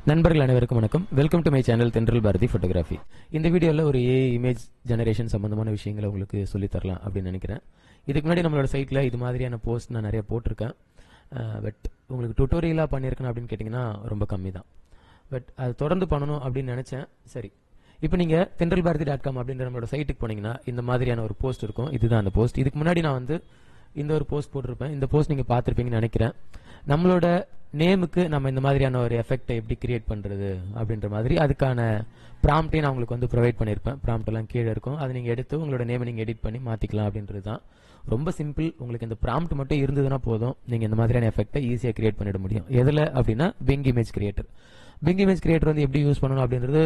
நண்பர்கள் அனைவருக்கும் வணக்கம். வெல்கம் டு மை சேனல் தென்றல் பாரதி போட்டோகிராஃபி. இந்த வீடியோவில் ஒரு ஏஐ இமேஜ் ஜெனரேஷன் சம்பந்தமான விஷயங்களை உங்களுக்கு சொல்லித்தரலாம் அப்படின்னு நினைக்கிறேன். இதுக்கு முன்னாடி நம்மளோட சைட்டில் இது மாதிரியான போஸ்ட் நான் நிறைய போட்டிருக்கேன். பட் உங்களுக்கு டுட்டோரியலாக பண்ணியிருக்கேன் அப்படின்னு கேட்டிங்கன்னா ரொம்ப கம்மி தான். பட் அது தொடர்ந்து பண்ணணும் அப்படின்னு நினச்சேன். சரி, இப்போ நீங்கள் tenralbarathi.com அப்படின்ற நம்மளோட சைட்டுக்கு போனீங்கன்னா இந்த மாதிரியான ஒரு போஸ்ட் இருக்கும். இதுதான் அந்த போஸ்ட். இதுக்கு முன்னாடி நான் இந்த ஒரு போஸ்ட் போட்டிருப்பேன். இந்த போஸ்ட் நீங்கள் பார்த்துருப்பீங்கன்னு நினைக்கிறேன். நம்மளோட நேமுக்கு நம்ம இந்த மாதிரியான ஒரு எஃபெக்டை எப்படி கிரியேட் பண்ணுறது அப்படின்ற மாதிரி அதுக்கான ப்ராம்ப்டையும் நான் உங்களுக்கு ப்ரொவைட் பண்ணியிருப்பேன். ப்ராம்ப்ட் எல்லாம் கீழே இருக்கும். அதை நீங்கள் எடுத்து உங்களோட நேமை நீங்கள் எடிட் பண்ணி மாற்றிக்கலாம் அப்படின்றது தான். ரொம்ப சிம்பிள். உங்களுக்கு இந்த ப்ராம்ப்ட் மட்டும் இருந்ததுன்னா போதும், நீங்கள் இந்த மாதிரியான எஃபெக்டை ஈஸியாக கிரியேட் பண்ணிட முடியும். எதில் அப்படின்னா Bing image creator. Bing image creator எப்படி யூஸ் பண்ணணும் அப்படின்றது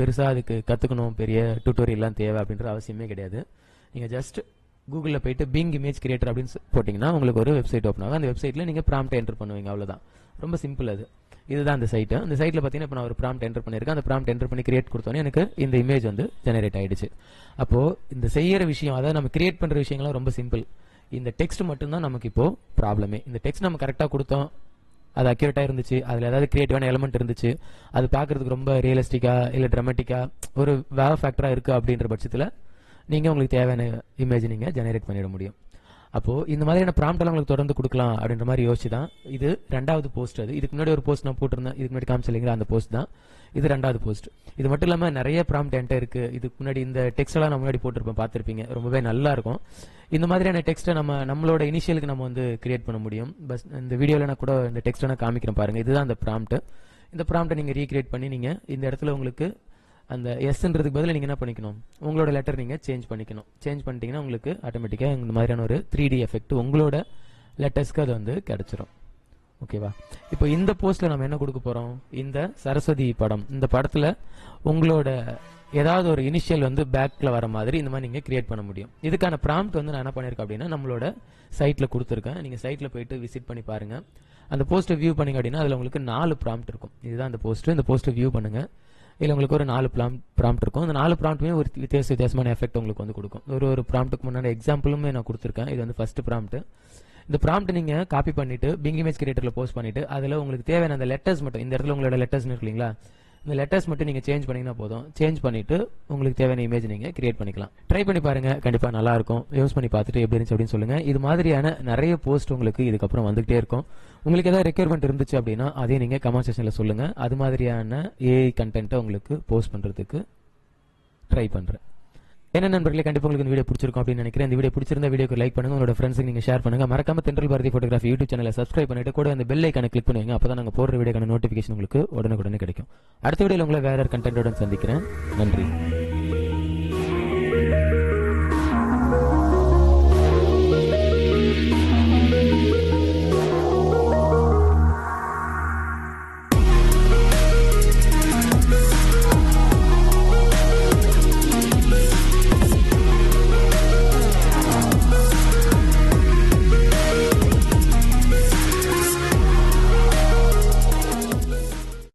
பெருசாக அதுக்கு கற்றுக்கணும், பெரிய டியூட்டோரியல்லாம் தேவை அப்படின்றது அவசியமே கிடையாது. நீங்கள் ஜஸ்ட் கூகுளில் போயிட்டு பிங் இமேஜ் கிரியேட்டர் அப்படின்னு போட்டிங்கன்னா உங்களுக்கு ஒரு வெப்சைட் ஓப்பன் ஆகும். அந்த வெப்சைட்டில் நீங்கள் ப்ராம்ப்ட் என்டர் பண்ணுவீங்க, அவ்வளோதான். ரொம்ப சிம்பிள். இதுதான் அந்த சைட்டு. அந்த சைட்டில் பார்த்தீங்கன்னா இப்போ நான் ஒரு ப்ராம்ப்ட் என்டர் பண்ணியிருக்கேன். அந்த ப்ராம்ப்ட் என்டர் பண்ணி கிரியேட் கொடுத்தோன்னே எனக்கு இந்த இமேஜ் ஜெனரேட் ஆகிடுச்சு. அப்போது இந்த செய்கிற விஷயம், அதாவது நம்ம கிரியேட் பண்ணுற விஷயங்கள்லாம் ரொம்ப சிம்பிள். இந்த டெக்ஸ்ட் மட்டும்தான் நமக்கு இப்போது ப்ராப்ளமே. இந்த டெக்ஸ்ட் நம்ம கரெக்டாக கொடுத்தோம், அது அக்யூரேட்டாக இருந்துச்சு, அதில் ஏதாவது கிரியேட்டிவான எலமெண்ட் இருந்துச்சு, அது பார்க்குறதுக்கு ரொம்ப ரியலிஸ்டிக்காக இல்லை ட்ராமட்டிக்காக ஒரு வேவ் ஃபேக்டராக இருக்குது அப்படின்ற பட்சத்தில் நீங்கள் உங்களுக்கு தேவையான இமேஜ் நீங்கள் ஜெனரேட் பண்ணிட முடியும். அப்போது இந்த மாதிரியான ப்ராம்ப்டெல்லாம் உங்களுக்கு தொடர்ந்து கொடுக்கலாம் அப்படின்ற மாதிரி யோசிச்சு தான் இது ரெண்டாவது போஸ்ட். இதுக்கு முன்னாடி ஒரு போஸ்ட் நான் போட்டிருந்தேன், இதுக்கு முன்னாடி காமிச்சில்லைங்களா, அந்த போஸ்ட் தான் இது ரெண்டாவது போஸ்ட். இது மட்டும் இல்லாமல் நிறைய ப்ராம்ப்ட் என்கிட்ட இருக்குது. இதுக்கு முன்னாடி இந்த டெக்ஸ்டெல்லாம் நான் முன்னாடி போட்டிருப்பேன், பார்த்துருப்பீங்க. ரொம்பவே நல்லா இருக்கும். இந்த மாதிரியான டெக்ஸ்ட்டை நம்மளோட இனிஷியலுக்கு நம்ம கிரியேட் பண்ண முடியும். பஸ் இந்த வீடியோவில் நான் கூட இந்த டெக்ஸ்ட்டை நான் காமிக்கிறேன் பாருங்கள். இதுதான் அந்த ப்ராம்ப்ட். இந்த ப்ராம்ப்டை நீங்கள் ரீக்ரியேட் பண்ணி நீங்கள் இந்த இடத்துல உங்களுக்கு அந்த எஸ்ன்றதுக்கு பதில் நீங்கள் என்ன பண்ணிக்கணும், உங்களோட லெட்டர் நீங்கள் சேஞ்ச் பண்ணிக்கணும். சேஞ்ச் பண்ணிட்டீங்கன்னா உங்களுக்கு ஆட்டோமேட்டிக்காக இந்த மாதிரியான ஒரு 3D எஃபெக்ட் உங்களோட லெட்டர்ஸ்க்கு அது கிடைச்சிரும். ஓகேவா? இப்போ இந்த போஸ்ட்டில் நம்ம என்ன கொடுக்க போகிறோம், இந்த சரஸ்வதி படம், இந்த படத்தில் உங்களோட ஏதாவது ஒரு இனிஷியல் பேக்கில் வர மாதிரி இந்த மாதிரி நீங்கள் கிரியேட் பண்ண முடியும். இதுக்கான ப்ராம்ப்ட் நான் என்ன பண்ணியிருக்கேன் அப்படின்னா நம்மளோட சைட்டில் கொடுத்துருக்கேன். நீங்கள் சைட்டில் போயிட்டு விசிட் பண்ணி பாருங்கள். அந்த போஸ்ட்டை வியூ பண்ணிங்க அப்படின்னா அதில் உங்களுக்கு 4 ப்ராம்ப்ட் இருக்கும். இதுதான் அந்த போஸ்ட்டு. இந்த போஸ்ட்டை வியூ பண்ணுங்கள். இதில் உங்களுக்கு ஒரு 4 ப்ராம்ப்ட் இருக்கும். அந்த 4 ப்ராம்ப்ட்டுமே ஒரு வித்தியாசமான எஃபெக்ட் உங்களுக்கு கொடுக்கும். ஒரு ப்ராம்ப்ட்டுக்கு முன்னாடி எக்ஸாம்பிளுமே நான் கொடுத்துருக்கேன். இது ஃபர்ஸ்ட் ப்ராம்ப்ட். இந்த ப்ராம்ப்ட் நீங்கள் காப்பி பண்ணிவிட்டு பிங் இமேஜ் கிரியேட்டரில் போஸ்ட் பண்ணிவிட்டு அதில் உங்களுக்கு தேவையான அந்த லெட்டர்ஸ் மட்டும், இந்த இடத்துல உங்களோட லெட்டர்ஸ் இருக்கு இல்லைங்களா, இந்த லெட்டர்ஸ் மட்டும் நீங்கள் சேஞ்ச் பண்ணிங்கன்னா போதும். சேஞ்ச் பண்ணிவிட்டு உங்களுக்கு தேவையான இமேஜ் நீங்கள் கிரியேட் பண்ணிக்கலாம். ட்ரை பண்ணி பாருங்கள், கண்டிப்பாக நல்லாயிருக்கும். யூஸ் பண்ணி பார்த்துட்டு எப்படி இருந்துச்சு அப்படின்னு சொல்லுங்கள். இது மாதிரியான நிறைய போஸ்ட் உங்களுக்கு இதுக்கப்புறம் வந்துகிட்டே இருக்கும். உங்களுக்கு ஏதாவது ரெக்யர்மெண்ட் இருந்துச்சு அப்படின்னா அதையும் நீங்கள் கமெண்ட் செக்ஷனில் சொல்லுங்கள். அது மாதிரியான ஏஐ கண்டென்ட்டை உங்களுக்கு போஸ்ட் பண்ணுறதுக்கு ட்ரை பண்ணுறேன். என்ன நண்பர்களே, கண்டிப்பாக உங்களுக்கு இந்த வீடியோ பிடிச்சிருக்கும் அப்படின்னு நினைக்கிறேன். இந்த வீடியோ பிடிச்சிருந்த வீடியோக்கு லைக் பண்ணுங்கள், உங்களோட ஃப்ரெண்ட்ஸுக்கு நீங்கள் ஷேர் பண்ணுங்கள். மறக்காம தென்றல் பாரதி ஃபோட்டோகிராஃபி யூடியூப் சேனலை சப்ஸ்கிரைப் பண்ணிட்டு கூட அந்த பெல் ஐக்கானை கிளிக் பண்ணுவீங்க. அப்போ தான் நாங்கள் போடுற வீடியோக்கான நோட்டிஃபிகேஷன் உங்களுக்கு உடனுக்குடனே கிடைக்கும். அடுத்த வீடியோவில் உங்களை வேற கண்டென்ட்டுடன் சந்திக்கிறேன். நன்றி.